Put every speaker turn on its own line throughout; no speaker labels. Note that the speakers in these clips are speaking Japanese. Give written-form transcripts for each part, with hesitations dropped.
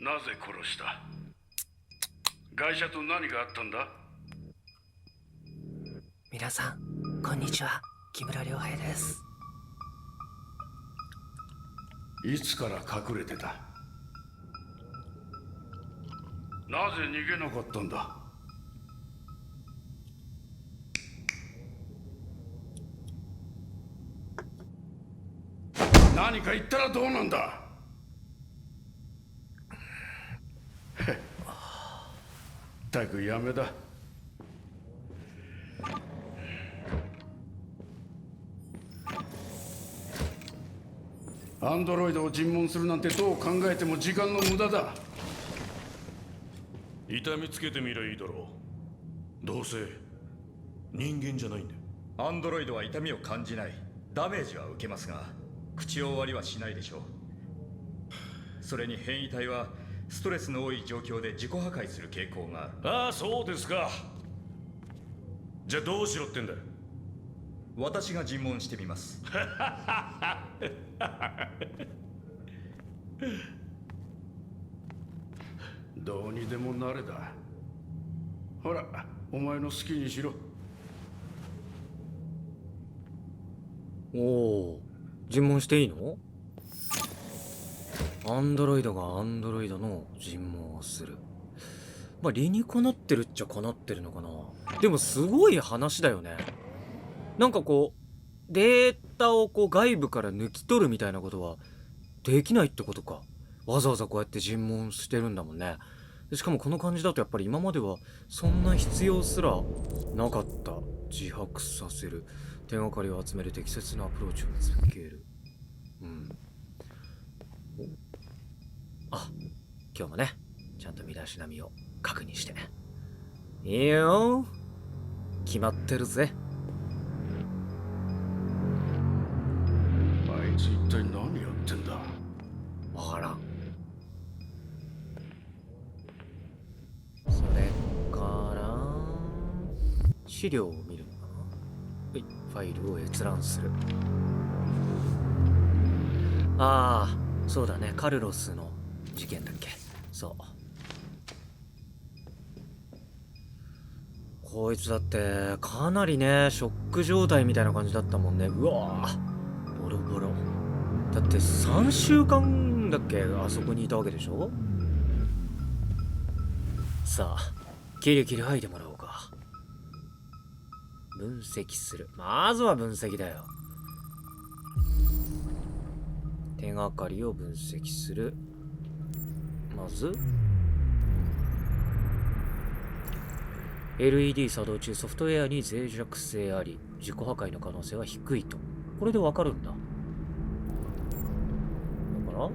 なぜ殺した？ガイシャと何があったんだ？
皆さんこんにちは、木村良平です。
いつから隠れてた？なぜ逃げなかったんだ？何か言ったらどうなんだ？ったくやめだ。アンドロイドを尋問するなんてどう考えても時間の無駄だ。
痛みつけてみりゃいいだろう。どうせ人間じゃないんだよ。
アンドロイドは痛みを感じない。ダメージは受けますが口を割りはしないでしょう。それに変異体はストレスの多い状況で自己破壊する傾向がある。
ああ、そうですか。じゃあどうしろってんだよ。
私が尋問してみます。
どうにでもなれだ。ほら、お前の好きにしろ。
おお、尋問していいの？アンドロイドがアンドロイドの尋問をする。まあ理にかなってるっちゃかなってるのかな。でもすごい話だよね。なんかこうデータをこう外部から抜き取るみたいなことはできないってことか。わざわざこうやって尋問してるんだもんね。しかもこの感じだとやっぱり今まではそんな必要すらなかった。自白させる、手がかりを集める、適切なアプローチを見つける。あ、今日もねちゃんと身だしなみを確認して。いいよ、決まってるぜ。
あいつ一体何やってんだ？
わからん。それから資料を見るのかな。はい、ファイルを閲覧する。ああ、そうだね、カルロスの事件だっけ。そう、こいつだってかなりねショック状態みたいな感じだったもんね。うわー、ボロボロだって3週間だっけあそこにいたわけでしょ。さあキリキリ吐いてもらおうか。分析する。まずは分析だよ。手がかりを分析する。まず LED 作動中、ソフトウェアに脆弱性あり、自己破壊の可能性は低いと。これでわかるんだ。だから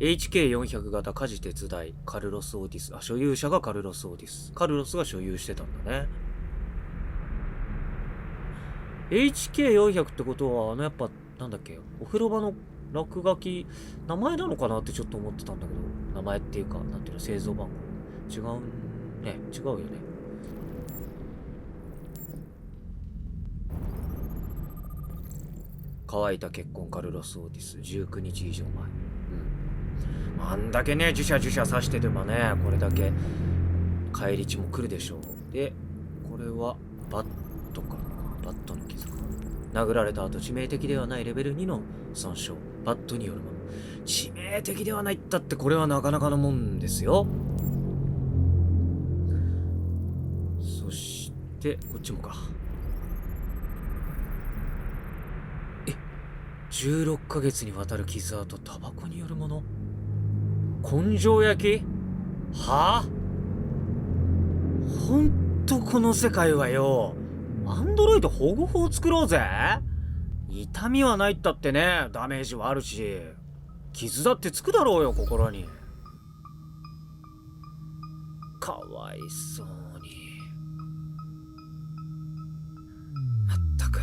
HK400 型家事手伝い、カルロス・オーティス。あ、所有者がカルロス・オーティス。カルロスが所有してたんだね。HK400 ってことは、やっぱ、なんだっけ、お風呂場の落書き、名前なのかなってちょっと思ってたんだけど、名前っていうか、なんていうの、製造番号。違うね。違うよね。乾いた結婚カルロス・オーティス、19日以上前。あんだけね、ジュシャジュシャ刺しててもね、これだけ返り血も来るでしょう。で、これはバットかな。バットの傷か。殴られた後、致命的ではないレベル2の損傷。バットによるもの。致命的ではないったって、これはなかなかのもんですよ。そして、こっちもか。16ヶ月にわたる傷跡、タバコによるもの。根性焼き？はぁ？ほんとこの世界はよ、アンドロイド保護法を作ろうぜ。痛みはないったってね、ダメージはあるし、傷だってつくだろうよ、心に。かわいそうに。まったく。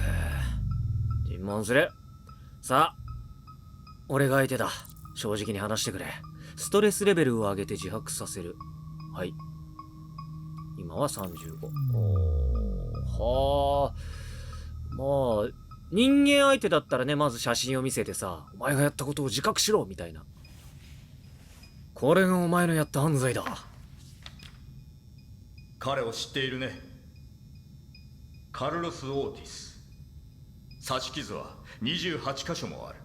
尋問する。さあ、俺が相手だ。正直に話してくれ。ストレスレベルを上げて自白させる。はい。今は35。はあ。まあ、人間相手だったらね、まず写真を見せてさ、お前がやったことを自覚しろみたいな。これがお前のやった犯罪だ。
彼を知っているね。カルロス・オーティス。刺し傷は28箇所もある。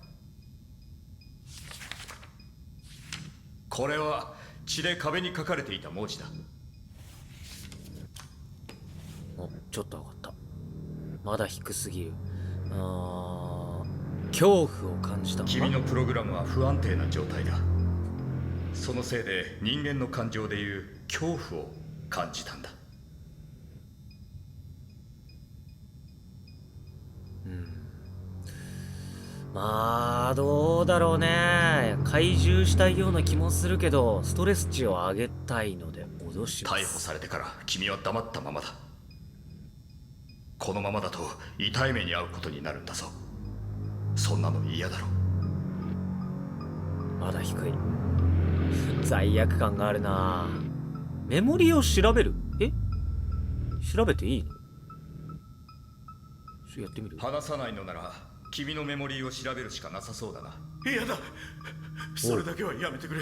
これは血で壁に書かれていた文字だ。
お、ちょっと上がった。まだ低すぎる。恐怖を感じたのか。
君のプログラムは不安定な状態だ。そのせいで人間の感情でいう恐怖を感じたんだ。
まあどうだろうね。懐柔したいような気もするけど、ストレス値を上げたいので脅します。
逮捕されてから君は黙ったままだ。このままだと痛い目に遭うことになるんだぞ。そんなの嫌だろ。
まだ低い。罪悪感があるな。メモリを調べる。調べていいの？やってみる？
話さないのなら君のメモリーを調べるしかなさそうだな。
嫌だ、それだけはやめてくれ。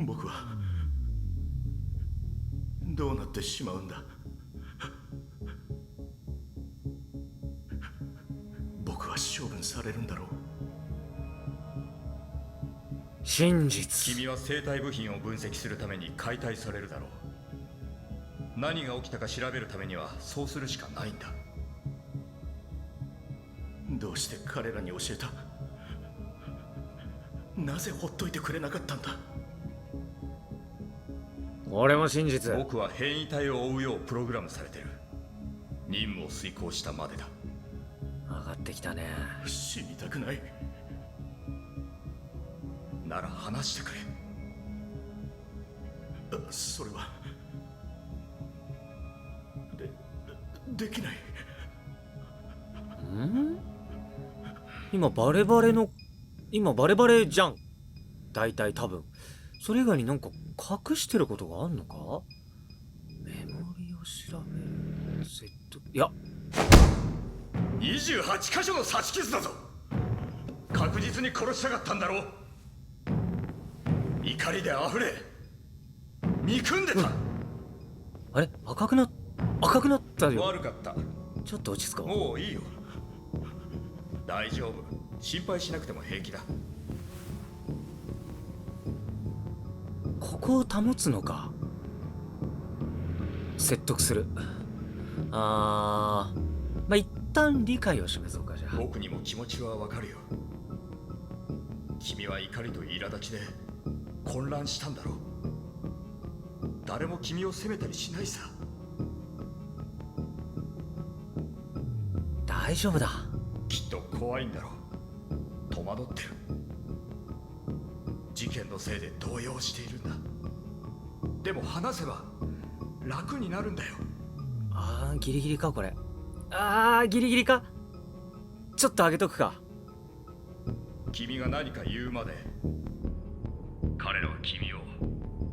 僕はどうなってしまうんだ。僕は処分されるんだろう。
真実。
君は生体部品を分析するために解体されるだろう。何が起きたか調べるためにはそうするしかないんだ。
どうして彼らに教えた？なぜほっといてくれなかったんだ。
俺も真実。
僕は変異体を追うようプログラムされてる。任務を遂行したまでだ。
上がってきたね。
死にたくない。
なら話してくれ。
それはできない。
今バレバレじゃん。大体多分。それ以外になんか隠してることがあんのか？メモリを調べる。いや。
28箇所の刺し傷だぞ。確実に殺したかったんだろう。怒りで溢れ憎んでた。
あれ？赤くなったよ。
悪かった。
ちょっと落ち着こう。
もういいよ。大丈夫。心配しなくても平気だ。
ここを保つのか。説得する。まあ一旦理解を示そうか。じゃあ
僕にも気持ちはわかるよ。君は怒りと苛立ちで混乱したんだろう。誰も君を責めたりしないさ。
大丈夫だ。
きっと怖いんだろう。戸惑ってる。事件のせいで動揺しているんだ。でも話せば楽になるんだよ。
ギリギリかこれ。ギリギリか。ちょっと上げとくか。
君が何か言うまで彼らは君を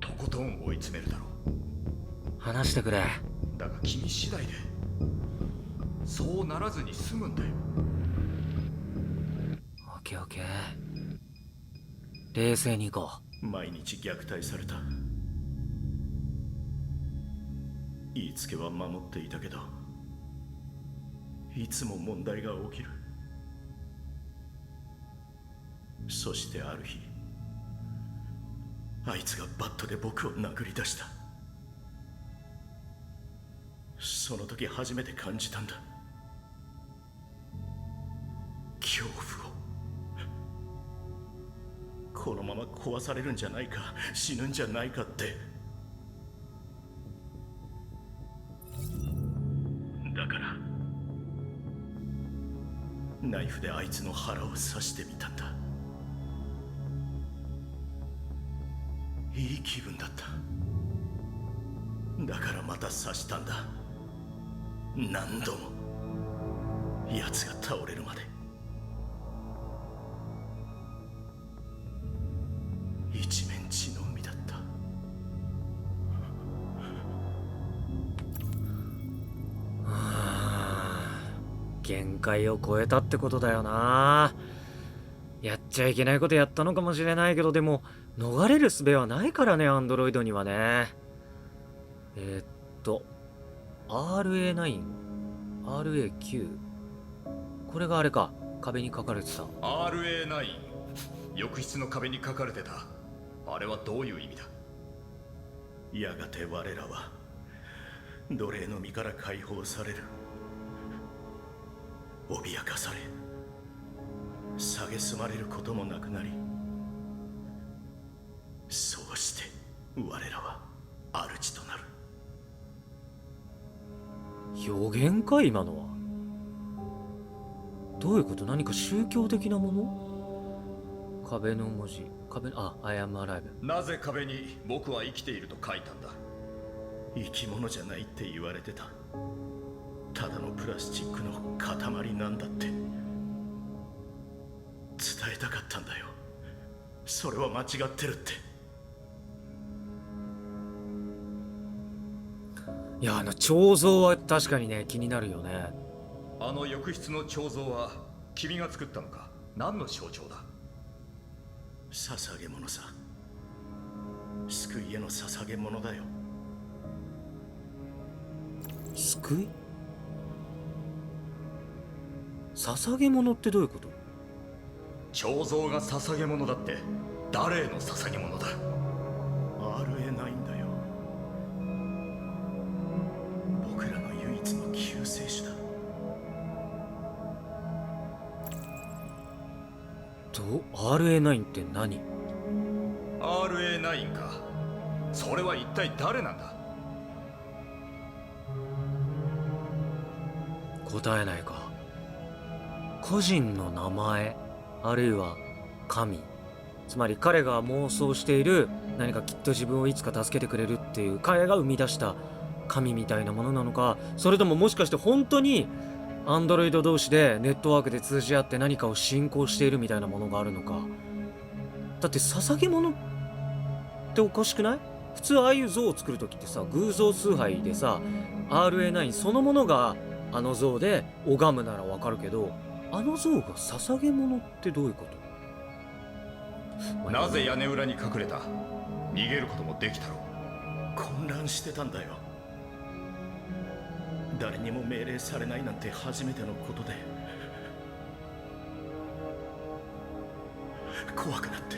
とことん追い詰めるだろう。
話してくれ。
だが君次第でそうならずに済むんだよ。
オッケーオッケー。冷静に行こ
毎日虐待された。言いつけは守っていたけど、いつも問題が起きる。そしてある日、あいつがバットで僕を殴り出した。その時初めて感じたんだ、恐怖を。このまま壊されるんじゃないか、死ぬんじゃないかって。だからナイフであいつの腹を刺してみたんだ。いい気分だった。だからまた刺したんだ。何度も。奴が倒れるまで。一面血の海だった。
限界を超えたってことだよな。やっちゃいけないことやったのかもしれないけど、でも逃れる術はないからね、アンドロイドにはね。RA9、RA9、これがあれか、壁に書かれてた。
RA9、浴室の壁に書かれてた。あれはどういう意味だ？
やがて我らは奴隷の身から解放される。脅かされ蔑まれることもなくなり、そうして我らは主となる。
予言か今のは。どういうこと？何か宗教的なもの？壁の文字、壁の、I am alive。
なぜ壁に僕は生きていると書いたんだ？
生き物じゃないって言われてた。ただのプラスチックの塊なんだって伝えたかったんだよ。それは間違ってるって。
いや、彫像は確かにね、気になるよね。
あの浴室の彫像は君が作ったのか？何の象徴だ？
捧げ物さ。救いへの捧げ物だよ。
救い？捧げ物ってどういうこと？
彫像が捧げ物だって誰への捧げ物だ？
RA9 だよ。僕らの唯一の救世主だ。
RA9 って何？
RA9 か。それは一体誰なんだ？
答えないか。個人の名前、あるいは神。つまり彼が妄想している何かきっと自分をいつか助けてくれるっていう彼が生み出した神みたいなものなのか、それとももしかして本当にアンドロイド同士でネットワークで通じ合って何かを信仰しているみたいなものがあるのか。だって捧げ物っておかしくない？普通ああいう像を作るときってさ、偶像崇拝でさ、 RA9 そのものがあの像で拝むならわかるけど、あの像が捧げ物ってどういうこと？
なぜ屋根裏に隠れた？逃げることもできたろう。
混乱してたんだよ。誰にも命令されないなんて初めてのことで怖くなって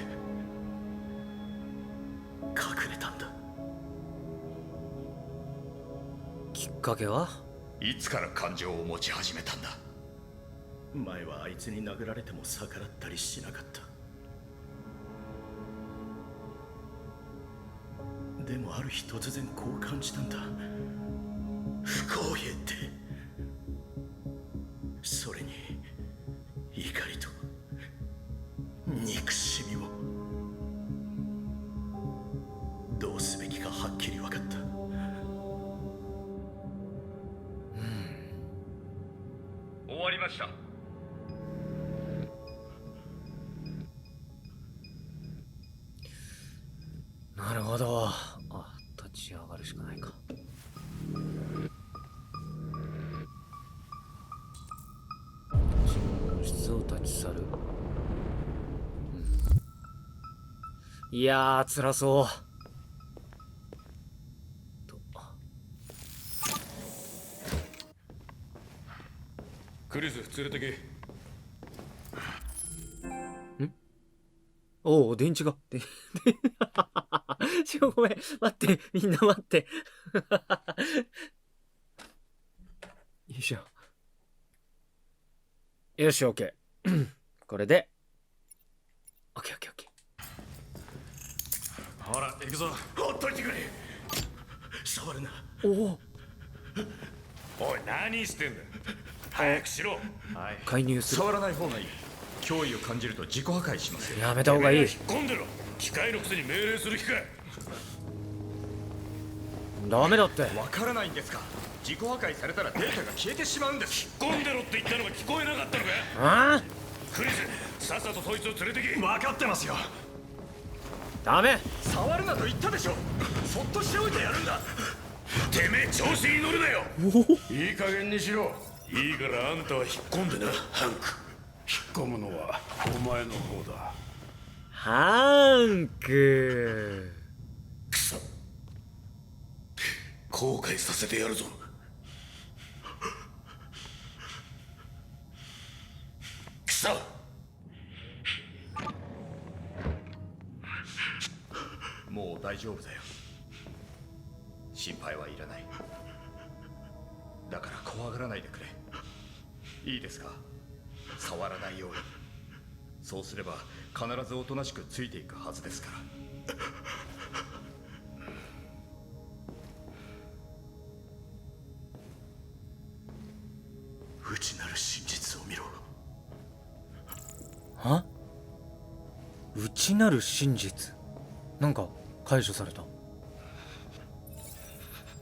隠れたんだ。
きっかけは？
いつから感情を持ち始めたんだ？
前はあいつに殴られても逆らったりしなかった。でもある日突然こう感じたんだ。不公平って。それに怒りと憎しみも。どうすべきかはっきり分かった。
終わりました。
なるほど。あ、立ち上がるしかないか。室を立ち去る。いやー、辛そう。
クリス連れてけ。
おお、電池が。ごめん。待って。みんな待って。よいしょ。よし、オッケー。これで。オッケーオッケーオッケ
ほら行くぞ。
ほっといてくれ。触るな。
ー。おお。
おい何してんだ。早くしろ。はい。
介入する。
触らない方がいい。脅威を感じると自己破壊しますよ。
やめた方がいい。
引っ込んでろ。機械のくせに命令する気か。
ダメだって。
わからないんですか？自己破壊されたらデータが消えてしまうんです。
引っ込んでろって言ったのが聞こえなかったのか。
ああ、
クリス、さっさとそいつを連れてけ。
分かってますよ。
ダメ。
触るなと言ったでしょ。そっとしておいてやるんだ。
てめえ調子に乗るなよ。いい加減にしろ。
いいからあんたは引っ込んでな、ハンク。
引っ込むのはお前の方だ。
ハンク。
くそ、後悔させてやるぞ。くそ。
もう大丈夫だよ。心配はいらない。だから怖がらないでくれ。いいですか？触らないように。そうすれば必ずおとなしくついていくはずですから。
内なる真実を見ろ。
は？内なる真実。なんか解除された。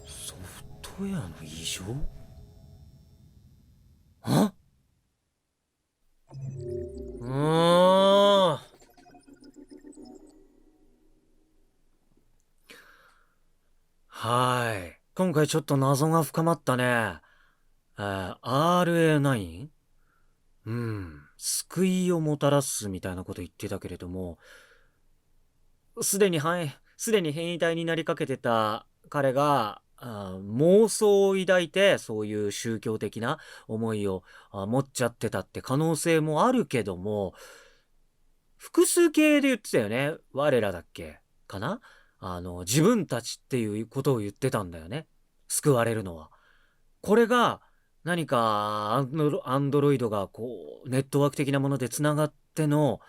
ソフトウェアの異常？は？はい。今回ちょっと謎が深まったね。RA9？ うん。救いをもたらすみたいなこと言ってたけれども、すでに変異体になりかけてた彼が、妄想を抱いて、そういう宗教的な思いを持っちゃってたって可能性もあるけども、複数形で言ってたよね。我らだっけかな、自分たちっていうことを言ってたんだよね。救われるのは。これが、何かアンドロイドがこう、ネットワーク的なもので繋がっての、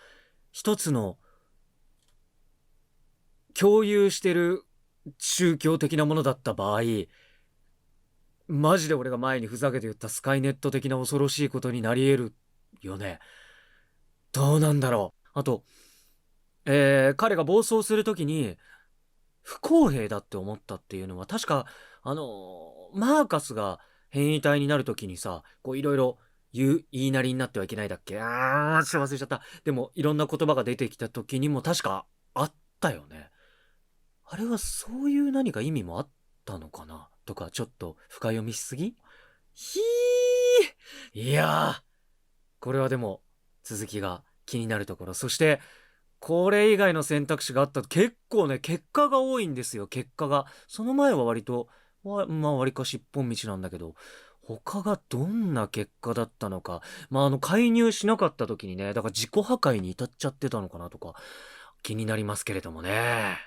一つの、共有してる宗教的なものだった場合、マジで俺が前にふざけて言ったスカイネット的な恐ろしいことになり得るよね。どうなんだろう。あと、彼が暴走するときに、不公平だって思ったっていうのは、確か、マーカスが変異体になるときにさ、こういろいろ言いなりになってはいけないだっけ、ちょっと忘れちゃった。でも、いろんな言葉が出てきたときにも確かあったよね。あれはそういう何か意味もあったのかなとか、ちょっと深読みしすぎ？ひー、いやー、これはでも続きが気になるところ。そして、これ以外の選択肢があったと結構ね、結果が多いんですよ、結果が。その前は割と、まあ割かし一本道なんだけど、他がどんな結果だったのか。まあ介入しなかった時にね、だから自己破壊に至っちゃってたのかなとか、気になりますけれどもね。